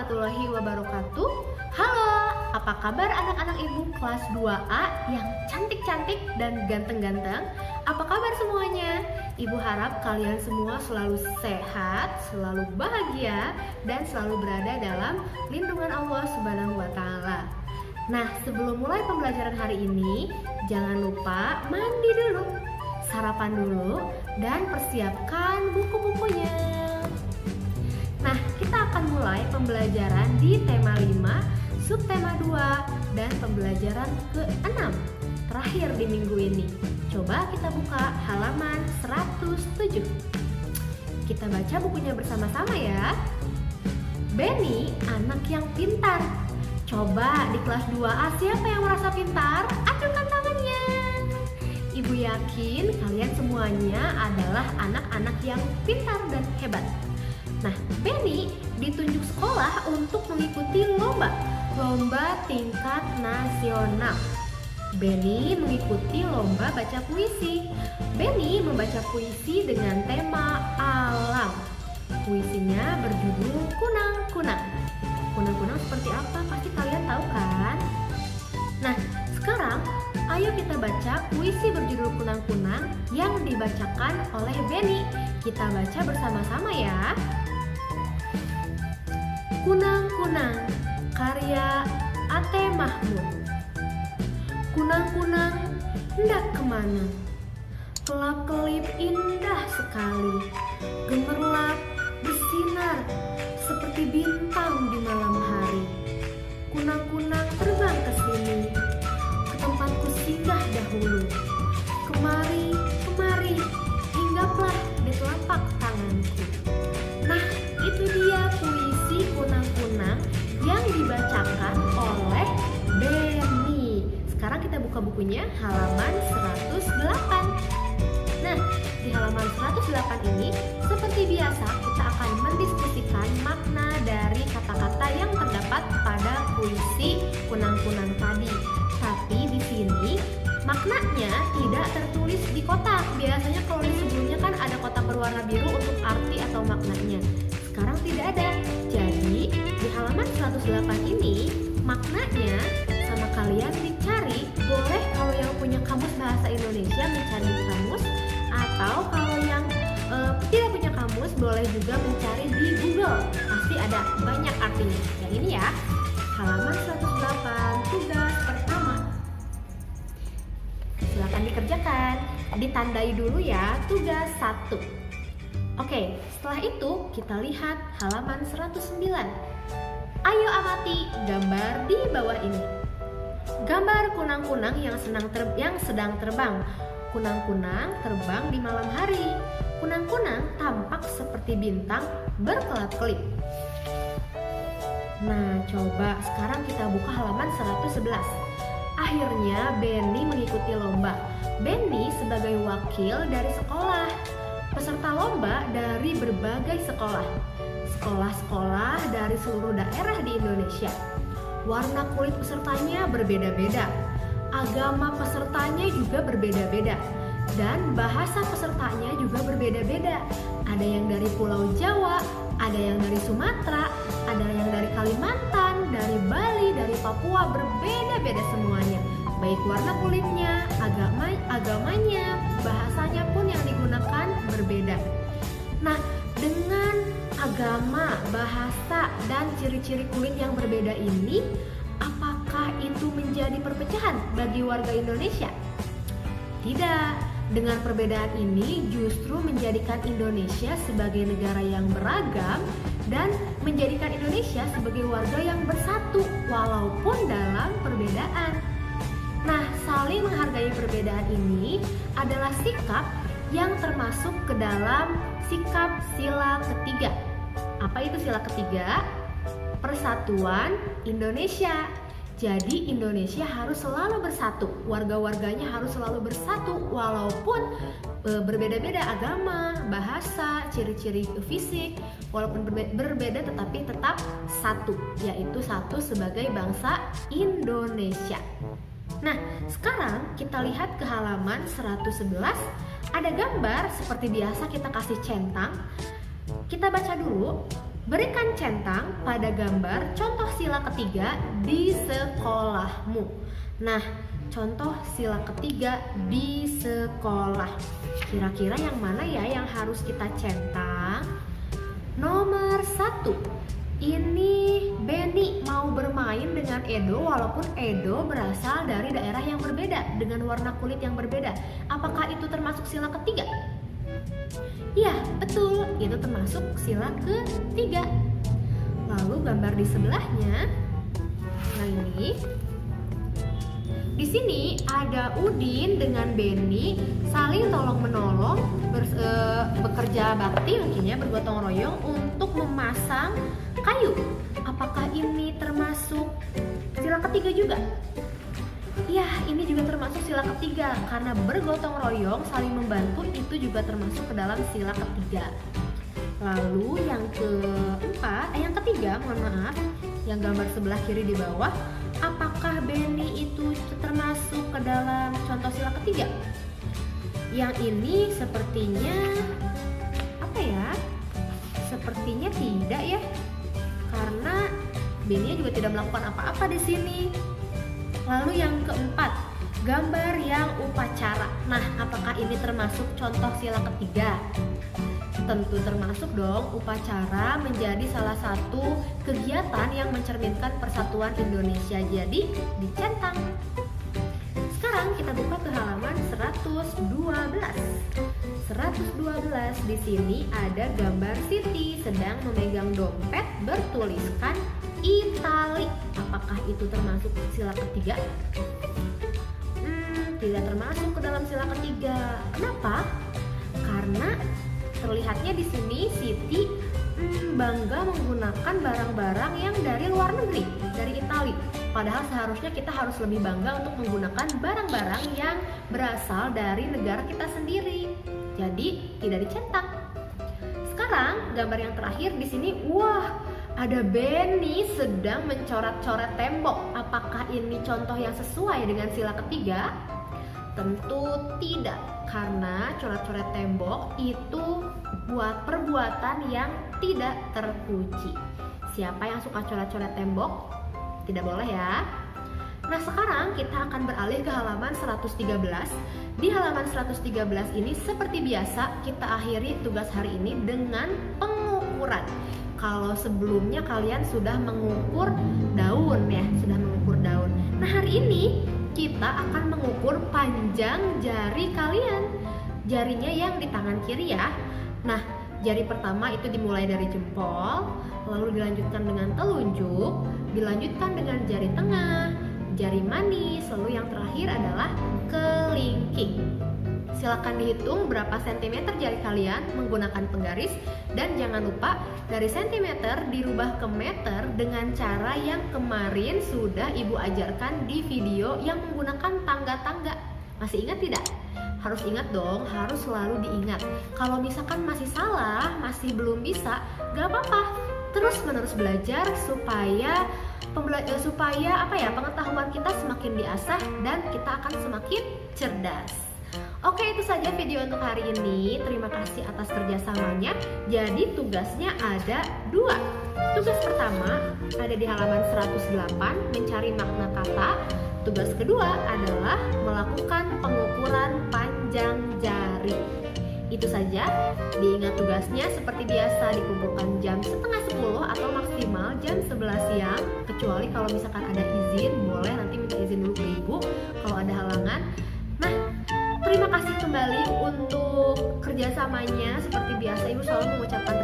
warahmatullahi wabarakatuh. Halo, apa kabar anak-anak ibu kelas 2A yang cantik-cantik dan ganteng-ganteng? Apa kabar semuanya? Ibu harap kalian semua selalu sehat, selalu bahagia, dan selalu berada dalam lindungan Allah Subhanahu wa Ta'ala. Nah, sebelum mulai pembelajaran hari ini, jangan lupa mandi dulu, sarapan dulu, dan persiapkan buku-bukunya. Nah, kita akan mulai pembelajaran di tema 5, subtema 2, dan pembelajaran ke-6 terakhir di minggu ini. Coba kita buka halaman 107. Kita baca bukunya bersama-sama ya. Benny, anak yang pintar. Coba di kelas 2A siapa yang merasa pintar? Acungkan tangannya. Ibu yakin kalian semuanya adalah anak-anak yang pintar dan hebat. Nah, Benny ditunjuk sekolah untuk mengikuti lomba tingkat nasional. Benny mengikuti lomba baca puisi. Benny membaca puisi dengan tema alam. Puisinya berjudul Kunang-kunang. Kunang-kunang seperti apa? Pasti kalian tahu kan? Nah, sekarang ayo kita baca puisi berjudul Kunang-kunang yang dibacakan oleh Benny. Kita baca bersama-sama ya. Kunang-kunang, karya A.T. Mahmud. Kunang-kunang hendak kemana? Kelap-kelip indah sekali, gemerlap bersinar seperti bintang di malam hari. Kunang-kunang terbang ke sini, ke tempatku singgah dahulu. Kemari, kemari, hinggaplah di telapak tanganku. Nah, itu dia puisi Kunang-kunang yang dibacakan oleh Benny. Sekarang kita buka bukunya halaman 108. Nah, di halaman 108 ini seperti biasa kita akan mendiskusikan makna dari kata-kata yang terdapat pada puisi Kunang-kunang tadi. Tapi di sini maknanya tidak tertulis di kotak. Biasanya kalau di sebelumnya kan ada kotak berwarna biru untuk arti atau maknanya. Sekarang tidak ada. Jadi di halaman 108 ini maknanya sama kalian dicari. Boleh kalau yang punya kamus bahasa Indonesia mencari di kamus, atau kalau yang tidak punya kamus boleh juga mencari di Google. Pasti ada banyak artinya. Yang ini ya, halaman 108, tugas pertama. Silakan dikerjakan. Ditandai dulu ya tugas 1. Oke, setelah itu kita lihat halaman 109. Ayo amati gambar di bawah ini. Gambar kunang-kunang yang sedang terbang. Kunang-kunang terbang di malam hari. Kunang-kunang tampak seperti bintang berkelap-kelip. Nah, coba sekarang kita buka halaman 111. Akhirnya Benny mengikuti lomba. Benny sebagai wakil dari sekolah. Peserta lomba dari berbagai sekolah. Sekolah-sekolah dari seluruh daerah di Indonesia. Warna kulit pesertanya berbeda-beda. Agama pesertanya juga berbeda-beda. Dan bahasa pesertanya juga berbeda-beda. Ada yang dari Pulau Jawa, ada yang dari Sumatera, ada yang dari Kalimantan, dari Bali, dari Papua, berbeda-beda semuanya. Baik warna kulitnya, agamanya, bahasanya pun yang digunakan berbeda. Nah, dengan agama, bahasa, dan ciri-ciri kulit yang berbeda ini, apakah itu menjadi perpecahan bagi warga Indonesia? Tidak. Dengan perbedaan ini justru menjadikan Indonesia sebagai negara yang beragam dan menjadikan Indonesia sebagai warga yang bersatu walaupun dalam perbedaan. Nah, saling menghargai perbedaan ini adalah sikap yang termasuk ke dalam sikap sila ketiga. Apa itu sila ketiga? Persatuan Indonesia. Jadi Indonesia harus selalu bersatu, warga-warganya harus selalu bersatu walaupun berbeda-beda agama, bahasa, ciri-ciri fisik, walaupun berbeda tetapi tetap satu, yaitu satu sebagai bangsa Indonesia. Nah, sekarang kita lihat ke halaman 111. Ada gambar seperti biasa kita kasih centang. Kita baca dulu. Berikan centang pada gambar contoh sila ketiga di sekolahmu. Nah, contoh sila ketiga di sekolah. Kira-kira yang mana ya yang harus kita centang? Nomor 1. Ini Benny mau bermain dengan Edo walaupun Edo berasal dari daerah yang berbeda dengan warna kulit yang berbeda. Apakah itu termasuk sila ketiga? Ya, betul. Itu termasuk sila ketiga. Lalu gambar di sebelahnya. Nah, ini. Di sini ada Udin dengan Benny saling tolong-menolong bekerja bakti mungkin ya, bergotong royong untuk memasang kayu. Apakah ini termasuk sila ketiga juga? Ya, ini juga termasuk sila ketiga karena bergotong royong saling membantu itu juga termasuk ke dalam sila ketiga. Lalu yang ketiga, mohon maaf, yang gambar sebelah kiri di bawah, apakah Benny itu termasuk ke dalam contoh sila ketiga? Yang ini sepertinya Sepertinya tidak ya, karena Benny juga tidak melakukan apa-apa di sini. Lalu yang keempat, gambar yang upacara. Nah, apakah ini termasuk contoh sila ketiga? Tentu termasuk dong. Upacara menjadi salah satu kegiatan yang mencerminkan persatuan Indonesia. Jadi dicentang. Sekarang kita buka ke halaman 112. 112 di sini ada gambar Siti sedang memegang dompet bertuliskan Itali. Apakah itu termasuk sila ketiga? Tidak termasuk ke dalam sila ketiga. Kenapa? Karena terlihatnya di sini Siti bangga menggunakan barang-barang yang dari luar negeri, dari Itali. Padahal seharusnya kita harus lebih bangga untuk menggunakan barang-barang yang berasal dari negara kita sendiri. Jadi tidak dicentang. Sekarang gambar yang terakhir di sini, wah, ada Benny sedang mencoret-coret tembok. Apakah ini contoh yang sesuai dengan sila ketiga? Tentu tidak, karena coret-coret tembok itu buat perbuatan yang tidak terpuji. Siapa yang suka coret-coret tembok? Tidak boleh ya. Nah, sekarang kita akan beralih ke halaman 113. Di halaman 113 ini seperti biasa kita akhiri tugas hari ini dengan pengukuran. Kalau sebelumnya kalian sudah mengukur daun ya, Nah, hari ini kita akan mengukur panjang jari kalian. Jarinya yang di tangan kiri ya. Nah, jari pertama itu dimulai dari jempol, lalu dilanjutkan dengan telunjuk, dilanjutkan dengan jari tengah, jari manis, lalu yang terakhir adalah kelingking. Silakan dihitung berapa sentimeter jari kalian menggunakan penggaris, dan jangan lupa dari sentimeter dirubah ke meter dengan cara yang kemarin sudah Ibu ajarkan di video yang menggunakan tangga-tangga. Masih ingat tidak? Harus ingat dong, harus selalu diingat. Kalau misalkan masih salah, masih belum bisa, gak apa-apa. Terus-menerus belajar supaya pengetahuan kita semakin diasah dan kita akan semakin cerdas. Oke, itu saja video untuk hari ini. Terima kasih atas kerjasamanya. Jadi tugasnya ada 2. Tugas pertama ada di halaman 108, mencari makna kata. Tugas kedua adalah melakukan pengukuran panjang jari. Itu saja. Diingat tugasnya seperti biasa dikumpulkan jam 9:30 atau maksimal jam 11 siang. Kecuali kalau misalkan ada izin, boleh nanti minta izin dulu ke Ibu kalau ada halangan. Nah, terima kasih kembali untuk kerjasamanya. Seperti biasa Ibu selalu mengucapkan